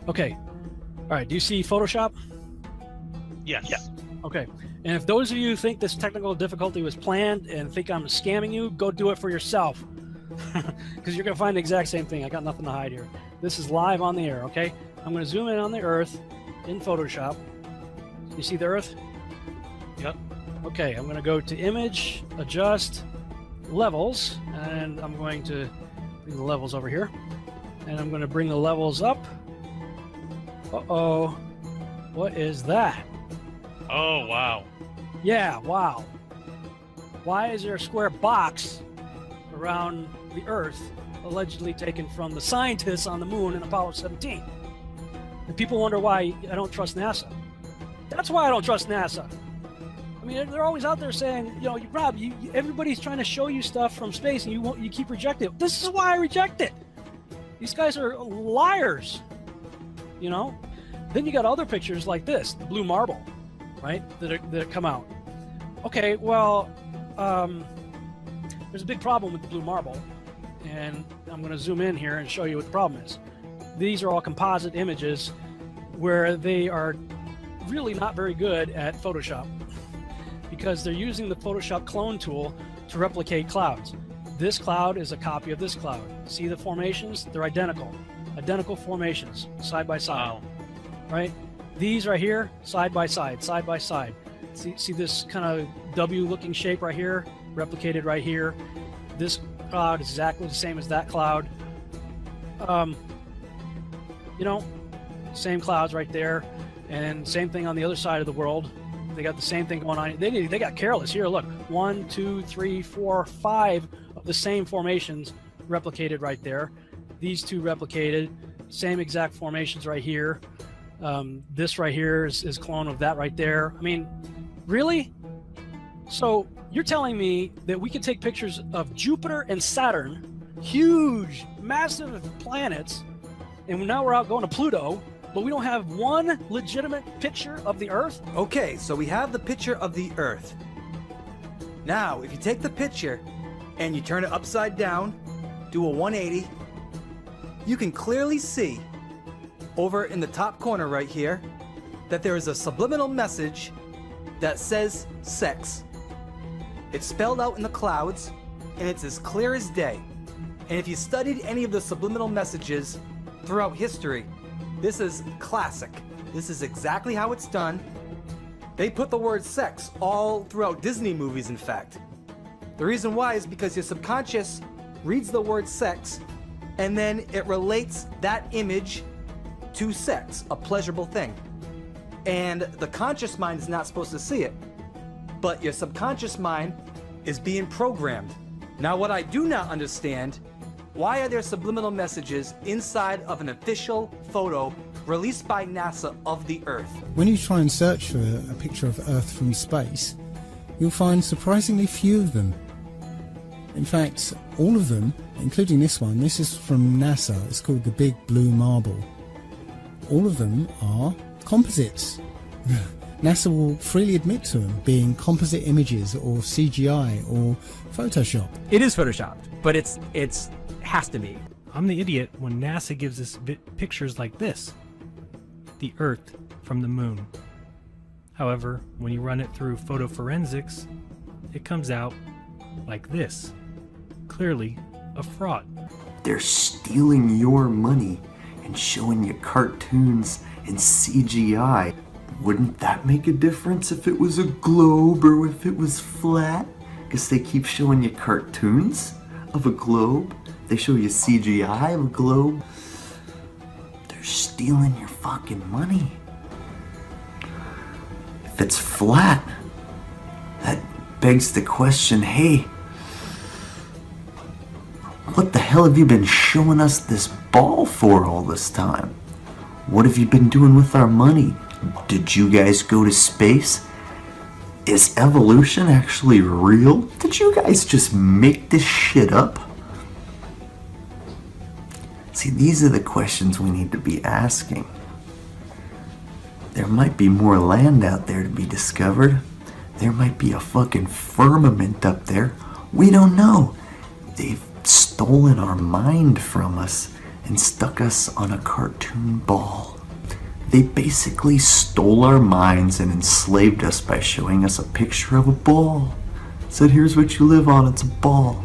Okay. All right. Do you see Photoshop? Yes. Yeah. Okay. And if those of you think this technical difficulty was planned and think I'm scamming you, go do it for yourself. Because you're going to find the exact same thing. I got nothing to hide here. This is live on the air, okay? I'm going to zoom in on the Earth in Photoshop. You see the Earth? Yep. Okay, I'm going to go to Image, Adjust, Levels, and I'm going to bring the levels over here. And I'm going to bring the levels up. Uh-oh. What is that? Oh, wow. Yeah, wow. Why is there a square box around the Earth allegedly taken from the scientists on the moon in Apollo 17? And people wonder why I don't trust NASA. That's why I don't trust NASA. I mean, they're always out there saying, you know, Rob, everybody's trying to show you stuff from space and you keep rejecting it. This is why I reject it. These guys are liars, you know? Then you got other pictures like this, the blue marble, right, that come out. Okay, well, there's a big problem with the blue marble, and I'm going to zoom in here and show you what the problem is. These are all composite images where they are really not very good at Photoshop because they're using the Photoshop clone tool to replicate clouds. This cloud is a copy of this cloud. See the formations? They're identical. Identical formations, side by side. Wow. Right? These right here, side by side, side by side. See this kind of W-looking shape right here, replicated right here. This cloud is exactly the same as that cloud. You know, same clouds right there, and same thing on the other side of the world. They got the same thing going on. They got careless. Here, look, 1, 2, 3, 4, 5 of the same formations replicated right there. These two replicated, same exact formations right here. This right here is clone of that right there. I mean, really? So you're telling me that we could take pictures of Jupiter and Saturn, huge, massive planets, and now we're out going to Pluto, but we don't have one legitimate picture of the Earth? Okay, so we have the picture of the Earth. Now, if you take the picture and you turn it upside down, do a 180, you can clearly see over in the top corner right here that there is a subliminal message that says sex. It's spelled out in the clouds and it's as clear as day. And if you studied any of the subliminal messages throughout history, this is classic. This is exactly how it's done. They put the word sex all throughout Disney movies, in fact. The reason why is because your subconscious reads the word sex and then it relates that image to sex, a pleasurable thing. And the conscious mind is not supposed to see it, but your subconscious mind is being programmed. Now, what I do not understand, why are there subliminal messages inside of an official photo released by NASA of the Earth? When you try and search for a picture of Earth from space, you'll find surprisingly few of them. In fact, all of them, including this one, this is from NASA, it's called the Big Blue Marble. All of them are composites. NASA will freely admit to them being composite images or CGI or Photoshop. It is photoshopped, but it's has to be. I'm the idiot when NASA gives us pictures like this. The Earth from the moon. However, when you run it through photo forensics, it comes out like this. Clearly a fraud. They're stealing your money and showing you cartoons and CGI. Wouldn't that make a difference if it was a globe or if it was flat? Because they keep showing you cartoons of a globe. They show you CGI of a globe. They're stealing your fucking money. If it's flat, that begs the question, hey, what the hell have you been showing us this ball for all this time? What have you been doing with our money? Did you guys go to space? Is evolution actually real? Did you guys just make this shit up? See, these are the questions we need to be asking. There might be more land out there to be discovered. There might be a fucking firmament up there. We don't know. They've stolen our mind from us and stuck us on a cartoon ball. They basically stole our minds and enslaved us by showing us a picture of a ball. Said, here's what you live on, it's a ball.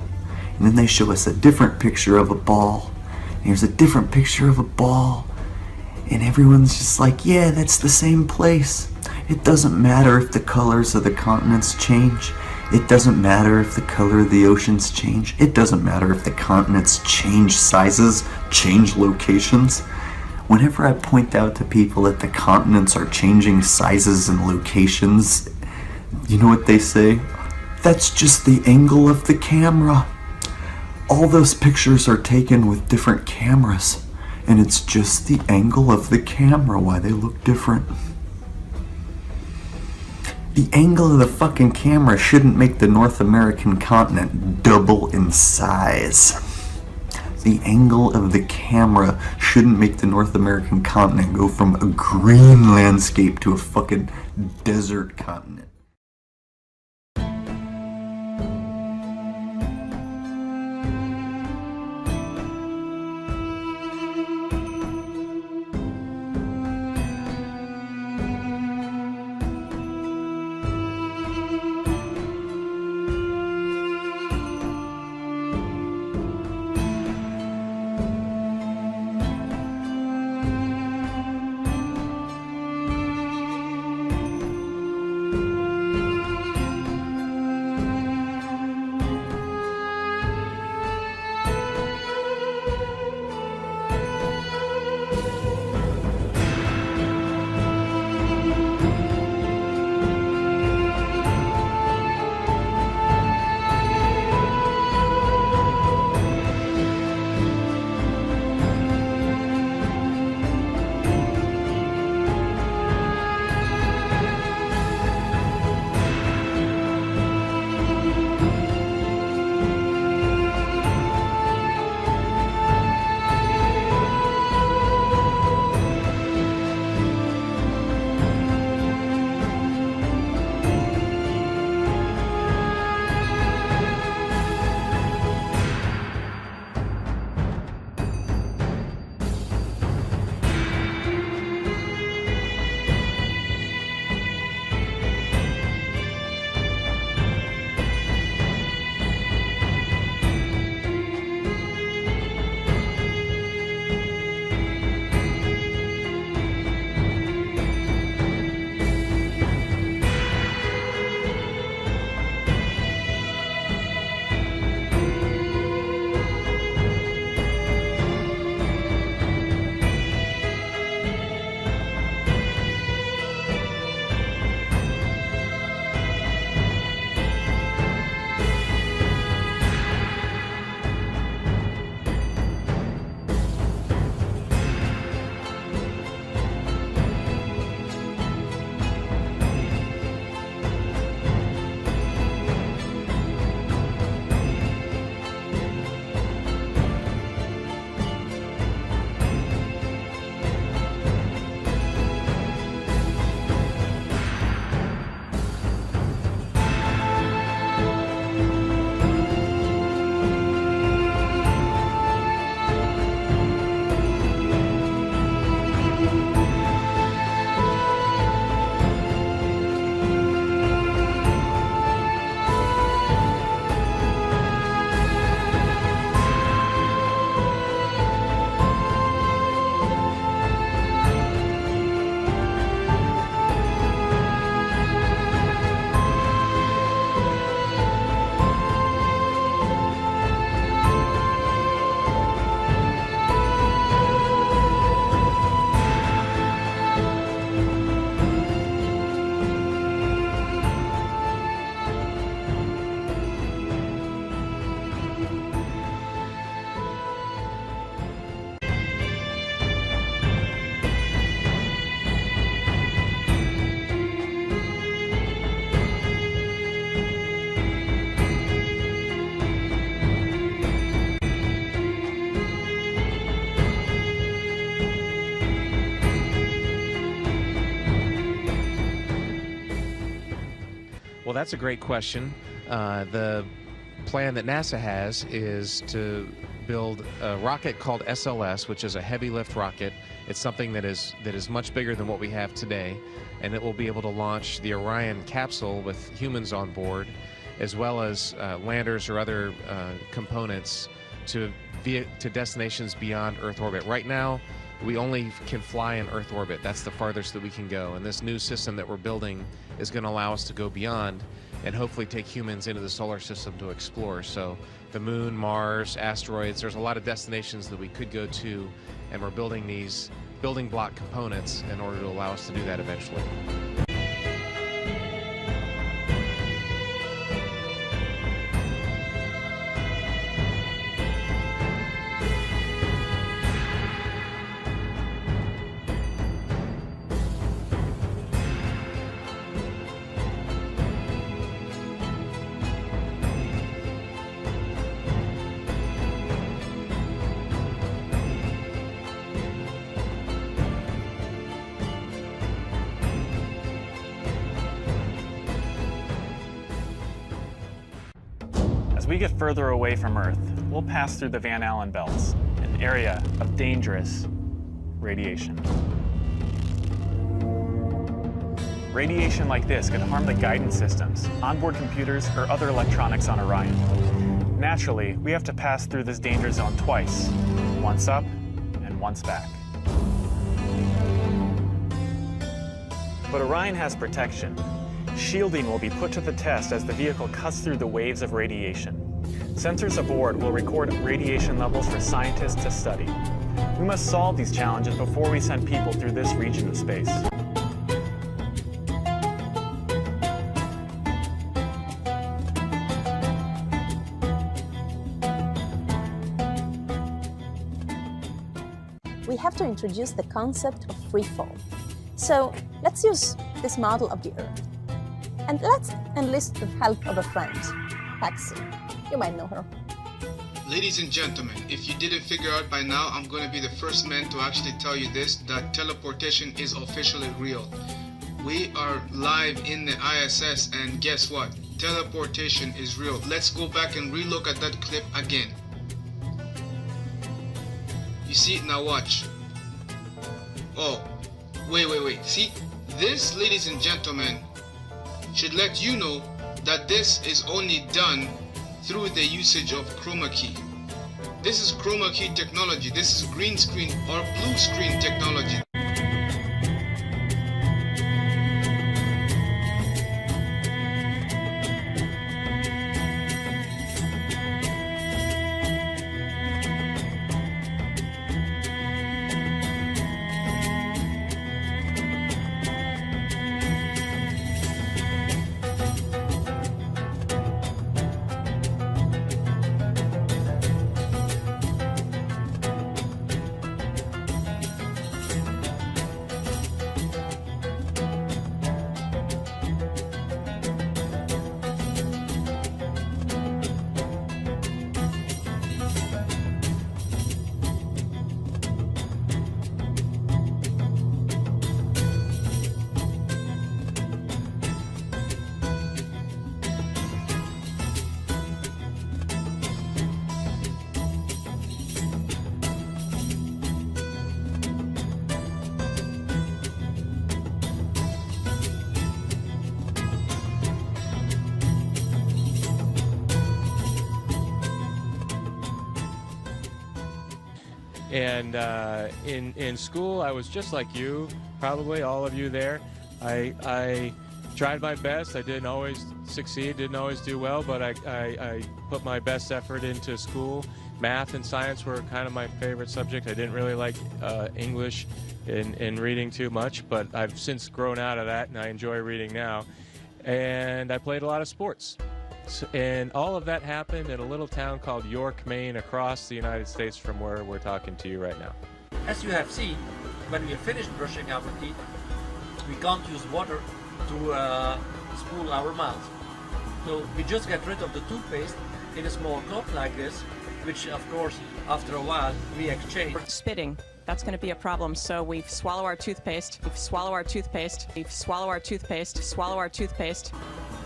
And then they show us a different picture of a ball. And here's a different picture of a ball. And everyone's just like, yeah, that's the same place. It doesn't matter if the colors of the continents change. It doesn't matter if the color of the oceans change. It doesn't matter if the continents change sizes, change locations. Whenever I point out to people that the continents are changing sizes and locations, you know what they say? That's just the angle of the camera. All those pictures are taken with different cameras, and it's just the angle of the camera why they look different. The angle of the fucking camera shouldn't make the North American continent double in size. The angle of the camera shouldn't make the North American continent go from a green landscape to a fucking desert continent. Well, that's a great question. The plan that NASA has is to build a rocket called SLS, which is a heavy lift rocket. It's something that is much bigger than what we have today, and it will be able to launch the Orion capsule with humans on board, as well as landers or other components to destinations beyond Earth orbit. Right now, we only can fly in Earth orbit. That's the farthest that we can go. And this new system that we're building is going to allow us to go beyond and hopefully take humans into the solar system to explore. So the moon, Mars, asteroids, there's a lot of destinations that we could go to, and we're building these building block components in order to allow us to do that eventually. As we get further away from Earth, we'll pass through the Van Allen belts, an area of dangerous radiation. Radiation like this could harm the guidance systems, onboard computers, or other electronics on Orion. Naturally, we have to pass through this danger zone twice, once up and once back. But Orion has protection. Shielding will be put to the test as the vehicle cuts through the waves of radiation. Sensors aboard will record radiation levels for scientists to study. We must solve these challenges before we send people through this region of space. We have to introduce the concept of freefall. So let's use this model of the Earth. And let's enlist the help of a friend, Paxi. You might know her. Ladies and gentlemen, if you didn't figure out by now, I'm going to be the first man to actually tell you this, that teleportation is officially real. We are live in the ISS, and guess what? Teleportation is real. Let's go back and relook at that clip again. You see? Now watch. Oh, wait. See? This, ladies and gentlemen, should let you know that this is only done through the usage of chroma key. This is chroma key technology. This is green screen or blue screen technology. And in school, I was just like you, probably all of you there. I tried my best. I didn't always succeed, didn't always do well, but I put my best effort into school. Math and science were kind of my favorite subject. I didn't really like English and reading too much, but I've since grown out of that, and I enjoy reading now. And I played a lot of sports. And all of that happened in a little town called York, Maine, across the United States from where we're talking to you right now. As you have seen, when we are finished brushing our teeth, we can't use water to spool our mouth. So we just get rid of the toothpaste in a small cup like this, which of course after a while we exchange. Spitting, that's going to be a problem, so we swallow our toothpaste, we swallow our toothpaste, we swallow our toothpaste, swallow our toothpaste.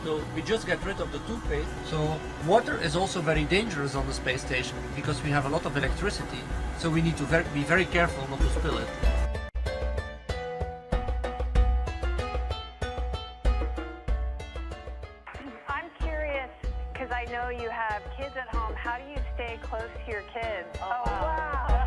So we just get rid of the toothpaste. So water is also very dangerous on the space station because we have a lot of electricity. So we need to be very careful not to spill it. I'm curious, because I know you have kids at home, how do you stay close to your kids? Oh, wow.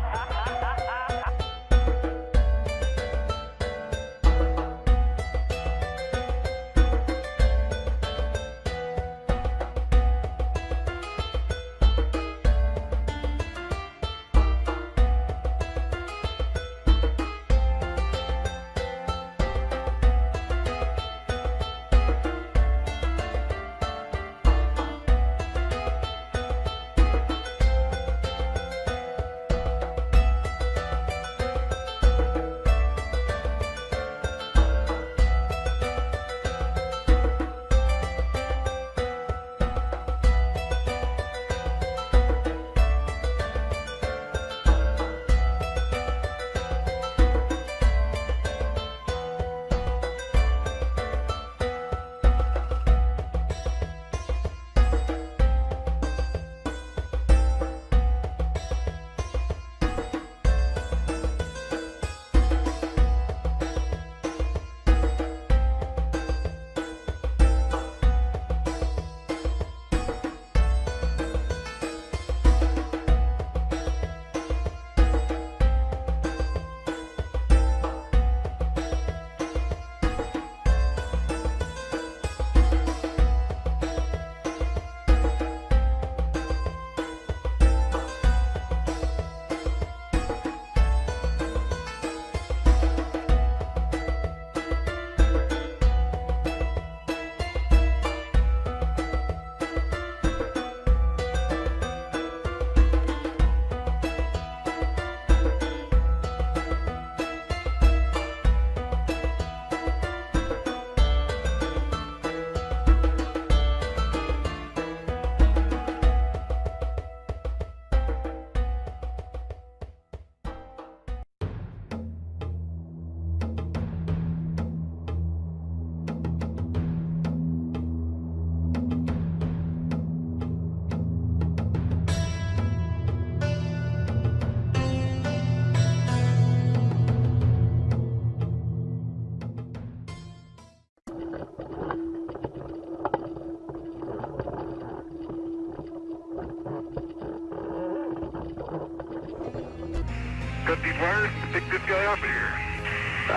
Got these wires to pick this guy up here.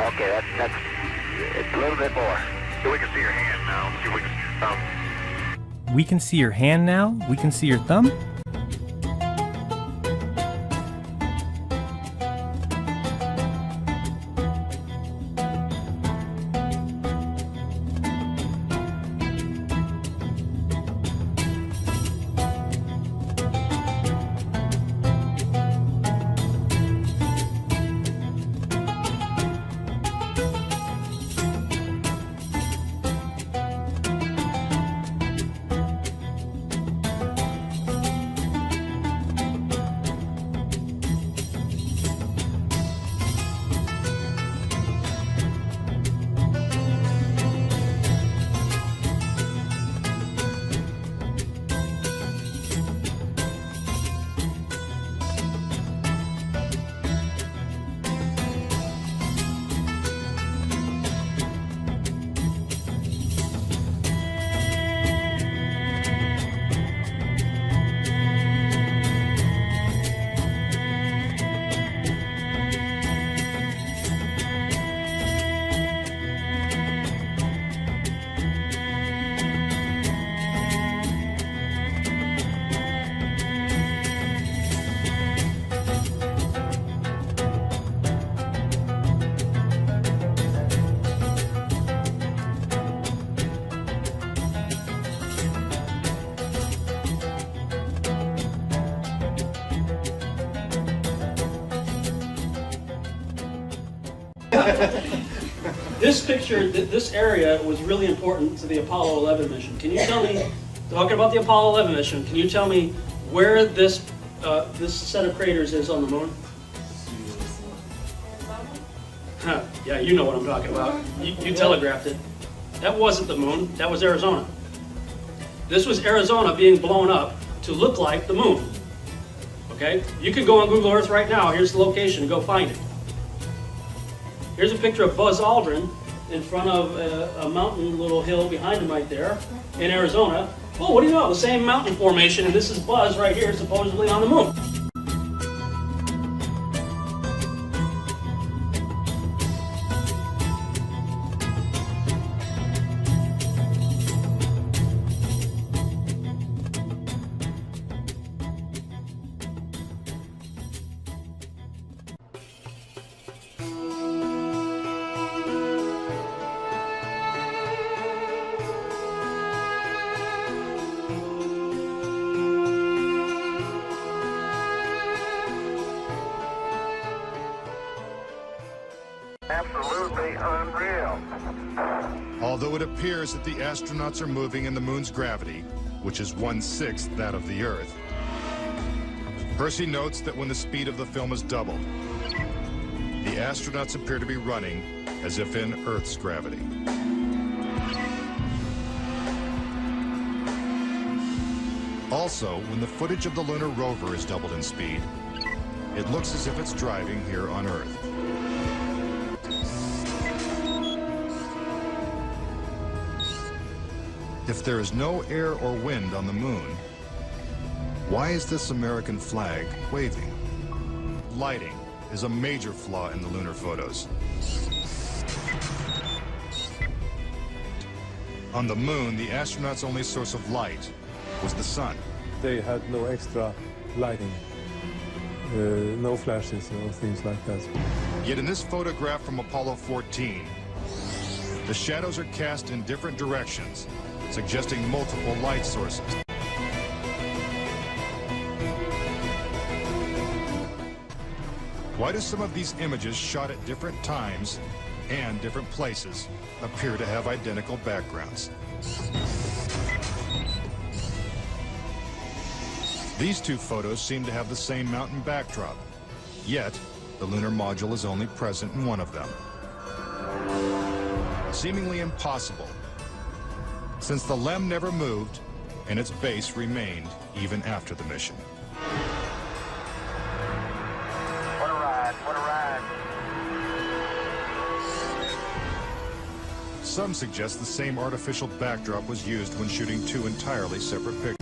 Okay, that's it's a little bit more. So we can see your hand now. See if we can see your thumb. We can see your hand now? We can see your thumb? This picture, this area was really important to the Apollo 11 mission. Can you tell me, talking about the Apollo 11 mission, can you tell me where this this set of craters is on the moon? Yeah, you know what I'm talking about. You telegraphed it. That wasn't the moon, that was Arizona. This was Arizona being blown up to look like the moon. Okay? You can go on Google Earth right now. Here's the location. Go find it. Here's a picture of Buzz Aldrin in front of a mountain, little hill behind him right there in Arizona. Oh, what do you know? The same mountain formation, and this is Buzz right here, supposedly on the moon. Absolutely unreal. Although it appears that the astronauts are moving in the moon's gravity, which is 1/6 that of the Earth, Percy notes that when the speed of the film is doubled, the astronauts appear to be running as if in Earth's gravity. Also, when the footage of the lunar rover is doubled in speed, it looks as if it's driving here on Earth. If there is no air or wind on the moon, why is this American flag waving? Lighting is a major flaw in the lunar photos. On the moon, the astronauts' only source of light was the sun. They had no extra lighting, no flashes or things like that. Yet in this photograph from Apollo 14, the shadows are cast in different directions, suggesting multiple light sources. Why do some of these images shot at different times and different places appear to have identical backgrounds? These two photos seem to have the same mountain backdrop, yet the lunar module is only present in one of them. Seemingly impossible, since the LEM never moved and its base remained even after the mission. What a ride, what a ride. Some suggest the same artificial backdrop was used when shooting two entirely separate pictures.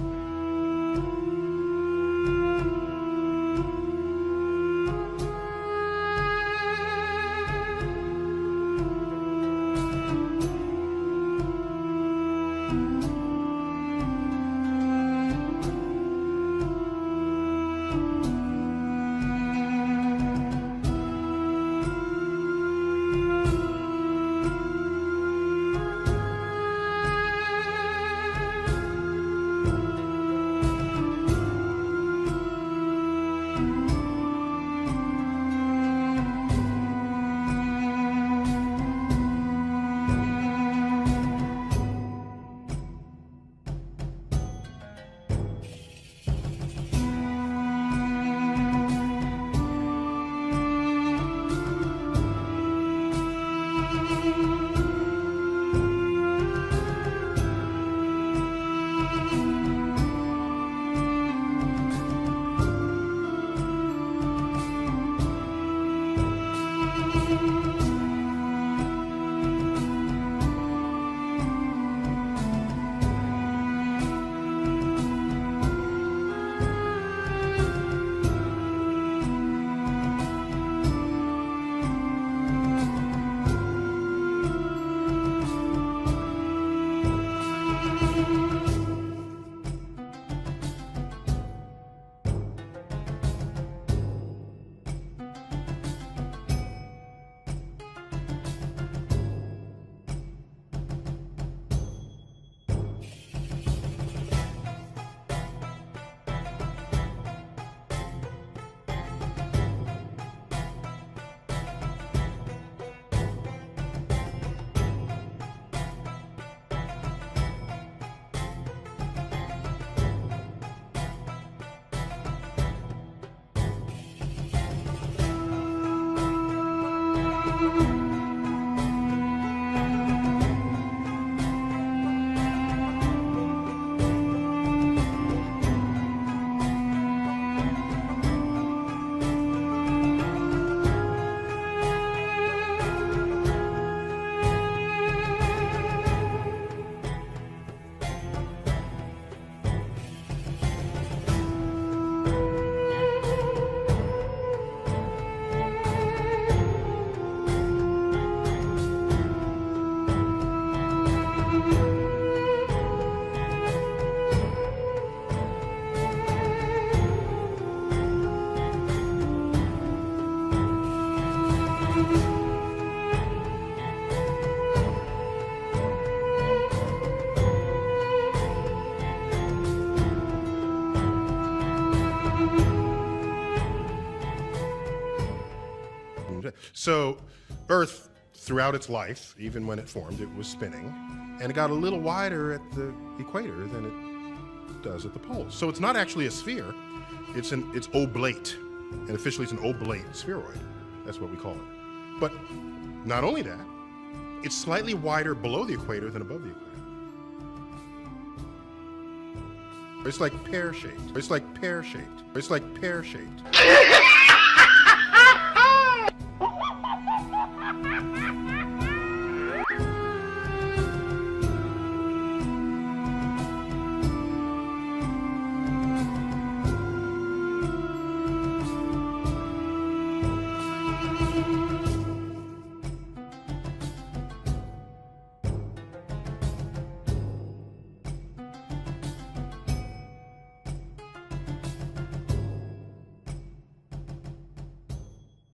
So Earth, throughout its life, even when it formed, it was spinning, and it got a little wider at the equator than it does at the poles. So it's not actually a sphere, it's oblate, and officially it's an oblate spheroid. That's what we call it. But not only that, it's slightly wider below the equator than above the equator. It's like pear-shaped. It's like pear-shaped. It's like pear-shaped.